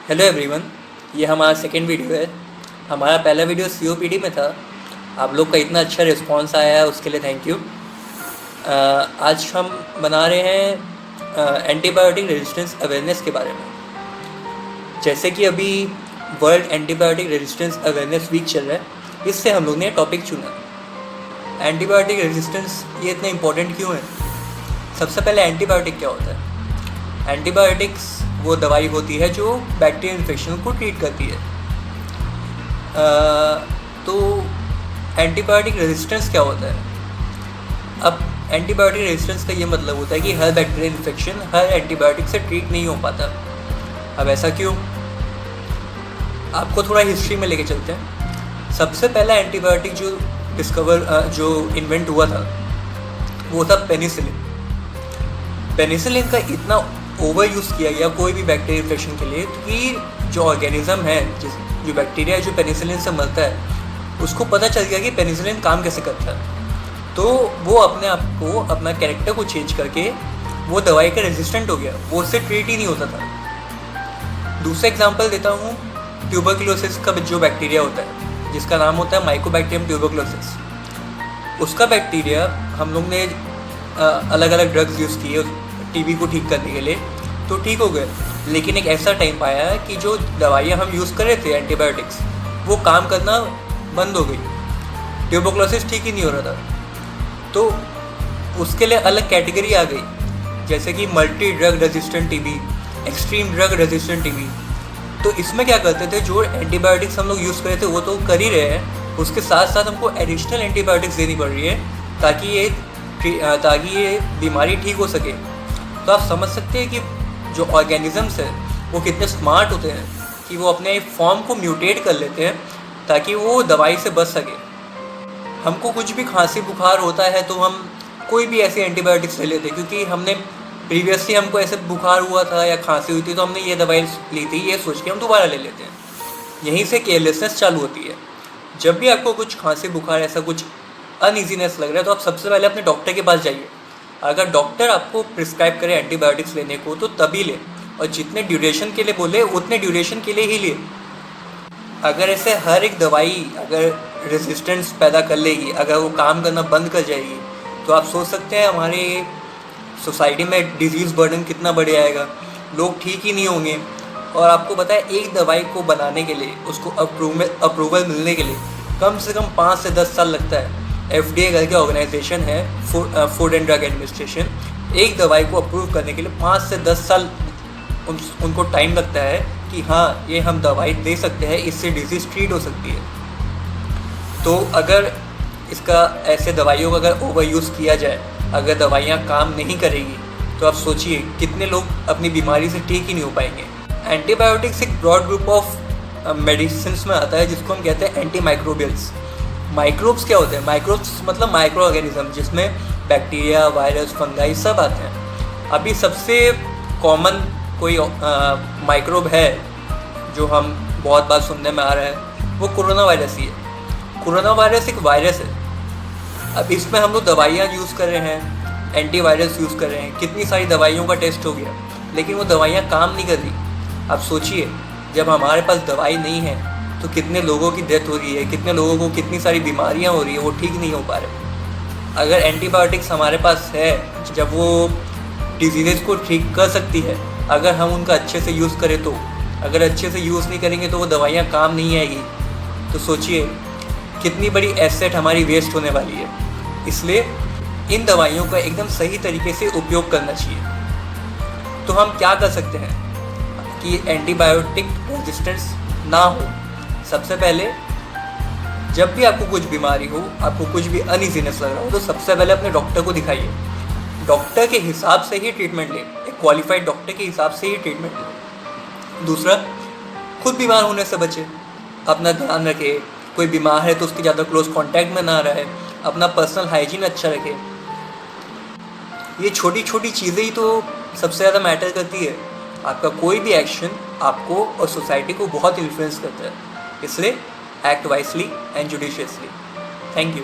Hello everyone, ये हमारा second video है। हमारा पहला वीडियो COPD में था। आप लोग का इतना अच्छा रिस्पांस आया है, उसके लिए थैंक यू। आज हम बना रहे हैं एंटीबायोटिक रेजिस्टेंस अवेयरनेस के बारे में। जैसे कि अभी world antibiotic resistance awareness week चल रहा है, इससे हम लोग ने टॉपिक चुना एंटीबायोटिक रेजिस्टेंस। ये इतना इम्पोर्टेंट क्यों है? सबसे पहले एंटीबायोटिक क्या होता है? एंटीबायोटिक्स वो दवाई होती है जो बैक्टीरियल इन्फेक्शन को ट्रीट करती है। तो एंटीबायोटिक रेजिस्टेंस क्या होता है? अब एंटीबायोटिक रेजिस्टेंस का ये मतलब होता है कि हर बैक्टीरियल इन्फेक्शन हर एंटीबायोटिक से ट्रीट नहीं हो पाता। अब ऐसा क्यों? आपको थोड़ा हिस्ट्री में लेके चलते हैं। सबसे पहला एंटीबायोटिक जो इन्वेंट हुआ था वो था पेनिसिलिन। पेनिसिलिन का इतना ओवर यूज़ किया गया कोई भी बैक्टीरियल इन्फेक्शन के लिए कि जो ऑर्गेनिज्म है, जो बैक्टीरिया जो पेनिसिलिन से मरता है, उसको पता चल गया कि पेनिसिलिन काम कैसे करता है। तो वो अपने आप को, अपना कैरेक्टर को चेंज करके वो दवाई का रेजिस्टेंट हो गया, वो उससे ट्रीट ही नहीं होता था। दूसरा एग्जांपल देता हूँ, ट्यूबरक्लोसिस का जो बैक्टीरिया होता है जिसका नाम होता है माइकोबैक्टीरियम ट्यूबरक्लोसिस। उसका बैक्टीरिया हम लोग ने अलग अलग ड्रग्स यूज़ किए टीबी को ठीक करने के लिए, तो ठीक हो गए। लेकिन एक ऐसा टाइम आया कि जो दवाइयाँ हम यूज़ कर रहे थे एंटीबायोटिक्स, वो काम करना बंद हो गई। ट्यूबरक्लोसिस ठीक ही नहीं हो रहा था। तो उसके लिए अलग कैटेगरी आ गई, जैसे कि multi drug resistant TB, extreme drug resistant TB. तो इसमें क्या करते थे, जो एंटीबायोटिक्स हम लोग यूज़ कर रहे थे वो तो कर ही रहे हैं, उसके साथ साथ हमको एडिशनल एंटीबायोटिक्स देनी पड़ रही है ताकि ये बीमारी ठीक हो सके। तो आप समझ सकते हैं कि जो ऑर्गेनिजम्स है वो कितने स्मार्ट होते हैं कि वो अपने फॉर्म को म्यूटेट कर लेते हैं ताकि वो दवाई से बच सके। हमको कुछ भी खांसी बुखार होता है तो हम कोई भी ऐसे एंटीबायोटिक्स ले लेते हैं, क्योंकि हमने प्रीवियसली हमको ऐसे बुखार हुआ था या खांसी हुई थी तो हमने ये दवाई ली थी, ये सोच के हम दोबारा ले लेते हैं। यहीं से केयरलेसनेस चालू होती है। जब भी आपको कुछ खांसी बुखार ऐसा कुछ अनइजीनेस लग रहा है तो आप सबसे पहले अपने डॉक्टर के पास जाइए। अगर डॉक्टर आपको प्रिस्क्राइब करे एंटीबायोटिक्स लेने को तो तभी ले, और जितने ड्यूरेशन के लिए बोले उतने ड्यूरेशन के लिए ही ले। अगर ऐसे हर एक दवाई अगर रेजिस्टेंस पैदा कर लेगी, अगर वो काम करना बंद कर जाएगी, तो आप सोच सकते हैं हमारे सोसाइटी में डिजीज़ बर्डन कितना बढ़ जाएगा। लोग ठीक ही नहीं होंगे। और आपको पता है एक दवाई को बनाने के लिए, उसको अप्रूवल मिलने के लिए कम से कम 5 से 10 साल लगता है। FDA करके ऑर्गेनाइजेशन है, फूड एंड ड्रग एडमिनिस्ट्रेशन, एक दवाई को अप्रूव करने के लिए 5 से 10 साल उनको टाइम लगता है कि हाँ ये हम दवाई दे सकते हैं, इससे डिजीज़ ट्रीट हो सकती है। तो अगर इसका ऐसे दवाइयों का अगर ओवर यूज़ किया जाए, अगर दवाइयाँ काम नहीं करेगी, तो आप सोचिए कितने लोग अपनी बीमारी से ठीक ही नहीं हो पाएंगे। एंटीबायोटिक्स एक ब्रॉड ग्रुप ऑफ मेडिसिन में आता है जिसको हम कहते हैं एंटी माइक्रोबियल्स। माइक्रोब्स क्या होते हैं? माइक्रोब्स मतलब माइक्रो ऑर्गेनिज्म, जिसमें बैक्टीरिया, वायरस, फंगाई सब आते हैं। अभी सबसे कॉमन कोई माइक्रोब है जो हम बहुत बार सुनने में आ रहा है, वो कोरोना वायरस ही है। कोरोना वायरस एक वायरस है। अब इसमें हम लोग दवाइयाँ यूज़ कर रहे हैं, एंटीवायरस यूज़ कर रहे हैं, कितनी सारी दवाइयों का टेस्ट हो गया, लेकिन वो दवाइयाँ काम नहीं कर रही। अब सोचिए जब हमारे पास दवाई नहीं है तो कितने लोगों की डेथ हो रही है, कितने लोगों को कितनी सारी बीमारियां हो रही है, वो ठीक नहीं हो पा रहे। अगर एंटीबायोटिक्स हमारे पास है, जब वो डिजीज़ को ठीक कर सकती है, अगर हम उनका अच्छे से यूज़ करें तो, अगर अच्छे से यूज़ नहीं करेंगे तो वो दवाइयाँ काम नहीं आएगी। तो सोचिए कितनी बड़ी एसेट हमारी वेस्ट होने वाली है। इसलिए इन दवाइयों का एकदम सही तरीके से उपयोग करना चाहिए। तो हम क्या कर सकते हैं कि एंटीबायोटिक रेजिस्टेंस ना हो? सबसे पहले जब भी आपको कुछ बीमारी हो, आपको कुछ भी अनइजीनेस लग रहा हो, तो सबसे पहले अपने डॉक्टर को दिखाइए। डॉक्टर के हिसाब से ही ट्रीटमेंट लें, एक क्वालिफाइड डॉक्टर के हिसाब से ही ट्रीटमेंट लें। दूसरा, खुद बीमार होने से बचें, अपना ध्यान रखें। कोई बीमार है तो उसके ज़्यादा क्लोज कॉन्टैक्ट में ना रहे, अपना पर्सनल हाइजीन अच्छा रखें। ये छोटी छोटी चीज़ें ही तो सबसे ज़्यादा मैटर करती है। आपका कोई भी एक्शन आपको और सोसाइटी को बहुत इन्फ्लुएंस करता है। इसलिए act wisely and judiciously. Thank you.